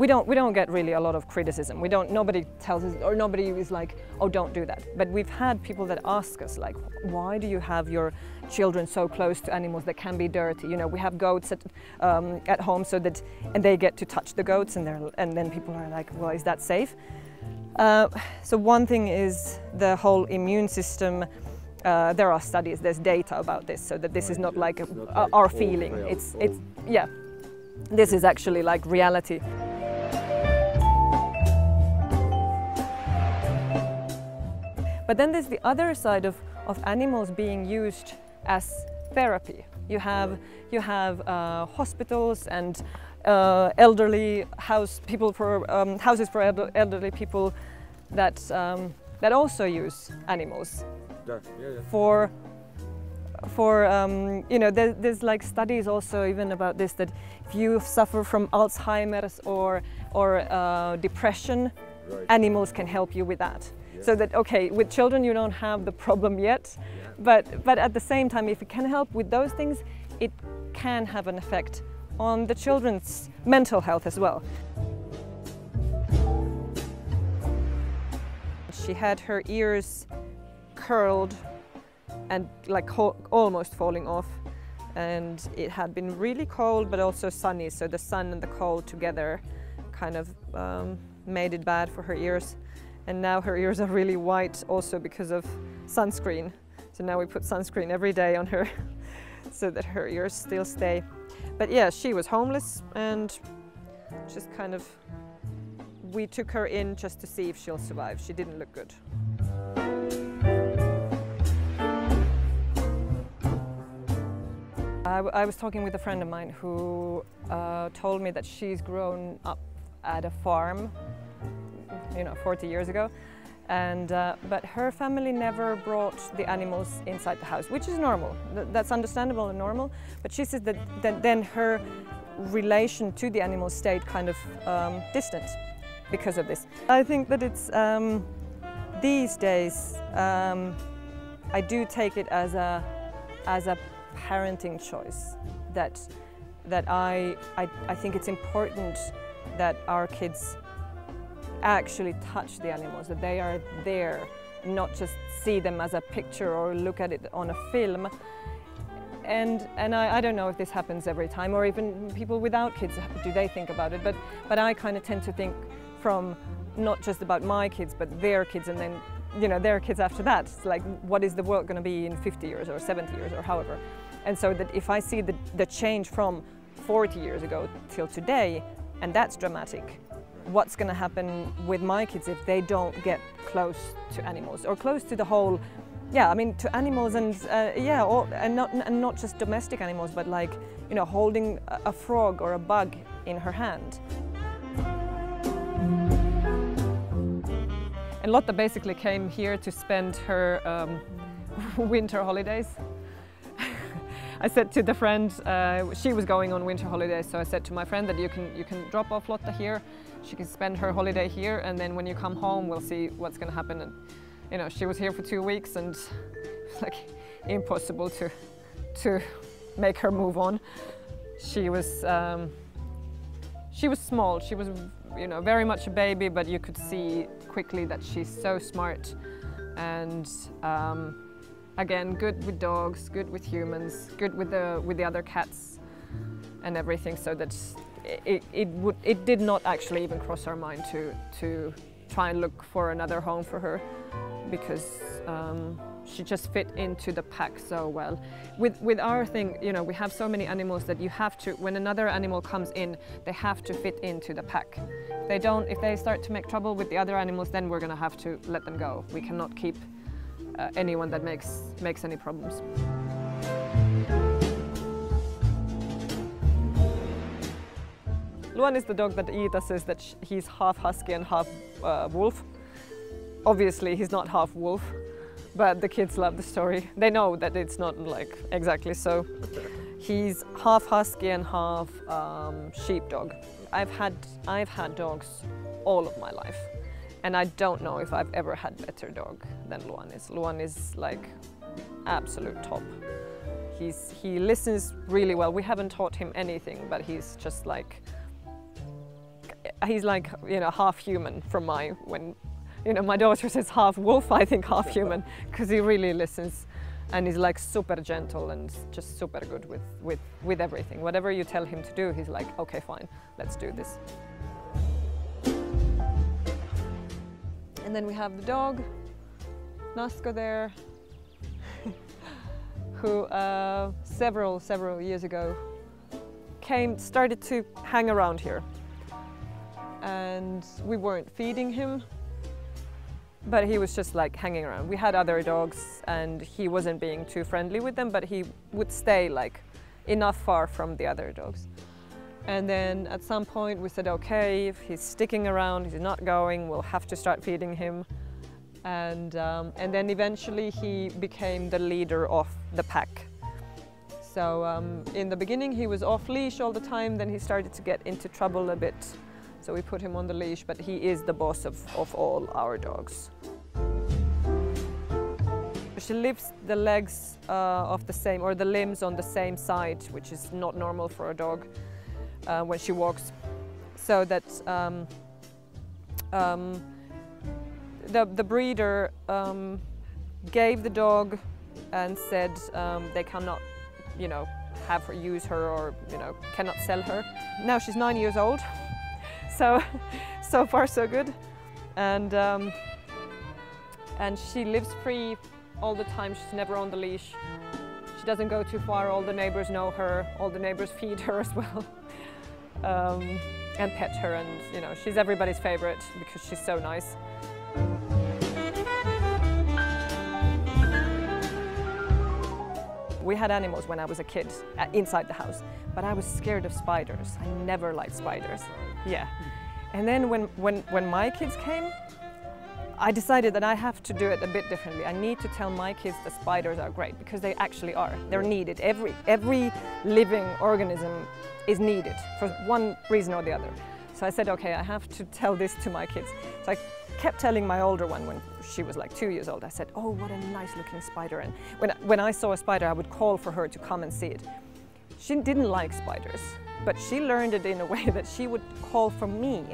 don't get really a lot of criticism. Nobody tells us, or nobody is like, oh, don't do that. But we've had people that ask us, like, why do you have your children so close to animals that can be dirty? You know, we have goats at home, and they get to touch the goats, and then people are like, well, is that safe? So one thing is the whole immune system. There are studies, there's data about this, so that this is not like our feeling. Yeah, this is actually like reality. But then there's the other side of animals being used as therapy. You have hospitals and elderly houses for elderly people that also use animals. For you know, there's like studies also even about this, that if you suffer from Alzheimer's or depression, right, animals can help you with that. Yeah. So that, okay, with children you don't have the problem yet, yeah, but at the same time, if it can help with those things, it can have an effect on the children's mental health as well. She had her ears curled and like almost falling off, and it had been really cold but also sunny, so the sun and the cold together kind of made it bad for her ears. And now her ears are really white also because of sunscreen, so now we put sunscreen every day on her so that her ears still stay. But yeah, she was homeless, and just kind of, we took her in just to see if she'll survive. She didn't look good. I was talking with a friend of mine who told me that she's grown up at a farm, you know, 40 years ago, and but her family never brought the animals inside the house, which is normal. That's understandable and normal. But she says that then her relation to the animals stayed kind of distant because of this. I think that it's these days I do take it as a parenting choice, that I think it's important that our kids actually touch the animals, that they are there, not just see them as a picture or look at it on a film. And I don't know if this happens every time, or even people without kids, do they think about it? But I kind of tend to think from not just about my kids, but their kids, and then, you know, their kids after that. It's like, what is the world going to be in 50 years or 70 years or however? And so that if I see the change from 40 years ago till today, and that's dramatic, what's going to happen with my kids if they don't get close to animals, or close to the whole, yeah, I mean, to animals, and yeah, and not just domestic animals, but like, you know, holding a frog or a bug in her hand. And Lotta basically came here to spend her winter holidays. I said to the friend, she was going on winter holidays, so I said to my friend that you can drop off Lotta here. She can spend her holiday here, and then when you come home, we'll see what's going to happen. And you know, she was here for 2 weeks, and it's like impossible to make her move on. She was small. She was, you know, very much a baby, but you could see quickly that she's so smart, and again, good with dogs, good with humans, good with the other cats and everything. So that it did not actually even cross our mind to try and look for another home for her, because she just fit into the pack so well. With our thing, you know, we have so many animals that you have to, when another animal comes in, they have to fit into the pack. If they start to make trouble with the other animals, then we're going to have to let them go. We cannot keep anyone that makes any problems. Luan is the dog that Ida says that he's half husky and half wolf. Obviously he's not half wolf, but the kids love the story. They know that it's not like exactly so. He's half husky and half sheepdog. I've had dogs all of my life, and I don't know if I've ever had a better dog than Luan is. Luan is like absolute top. He listens really well. We haven't taught him anything, but he's just like, he's like, you know, half human from when, you know, my daughter says half wolf, I think half human, because he really listens. And he's like super gentle and just super good with everything. Whatever you tell him to do, he's like, okay, fine, let's do this. And then we have the dog, Nasko there, who several years ago started to hang around here. And we weren't feeding him, but he was just like hanging around. We had other dogs and he wasn't being too friendly with them, but he would stay like enough far from the other dogs. And then at some point we said, okay, if he's sticking around, he's not going, we'll have to start feeding him. And then eventually he became the leader of the pack. So in the beginning he was off leash all the time, then he started to get into trouble a bit. So we put him on the leash, but he is the boss of all our dogs. She lifts the legs of the same, or the limbs on the same side, which is not normal for a dog when she walks. So that the breeder gave the dog and said they cannot, you know, have her, use her, or, you know, cannot sell her. Now she's 9 years old. So far so good, and she lives free all the time. She's never on the leash. She doesn't go too far. All the neighbors know her. All the neighbors feed her as well, and pet her. And you know, she's everybody's favorite because she's so nice. We had animals when I was a kid inside the house, but I was scared of spiders. I never liked spiders. Yeah. And then when my kids came, I decided that I have to do it a bit differently. I need to tell my kids that spiders are great, because they actually are. They're needed. Every living organism is needed for one reason or the other. So I said, okay, I have to tell this to my kids. So I kept telling my older one when she was like 2 years old, I said, oh, what a nice looking spider. And when I saw a spider, I would call for her to come and see it. She didn't like spiders, but she learned it in a way that she would call for me.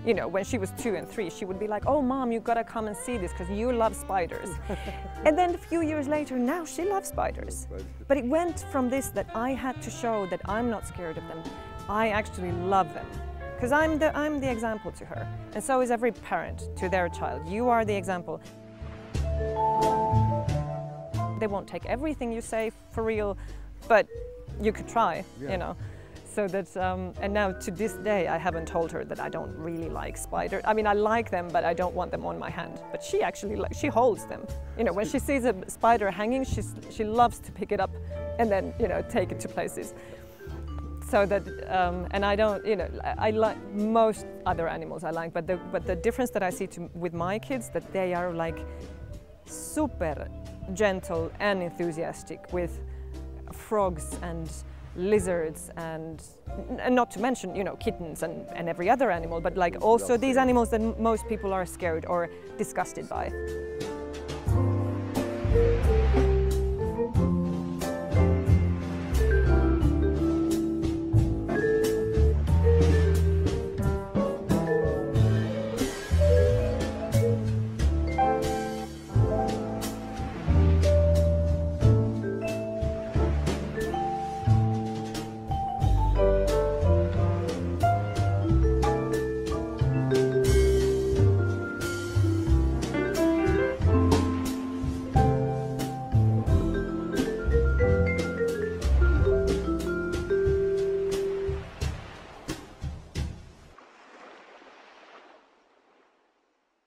You know, when she was 2 and 3, she would be like, oh, Mom, you've got to come and see this because you love spiders. And then a few years later, now she loves spiders. But it went from this, that I had to show that I'm not scared of them. I actually love them. Because I'm the example to her. And so is every parent to their child. You are the example. They won't take everything you say for real, but you could try, you know. So that, and now to this day, I haven't told her that I don't really like spiders. I mean, I like them, but I don't want them on my hand. But she actually, she holds them. You know, when she sees a spider hanging, she loves to pick it up and then, you know, take it to places. So that, and I don't, you know, I like most other animals I like, but the difference that I see with my kids, that they are like super gentle and enthusiastic with frogs and lizards and not to mention, you know, kittens and every other animal, but like also these animals that most people are scared or disgusted by.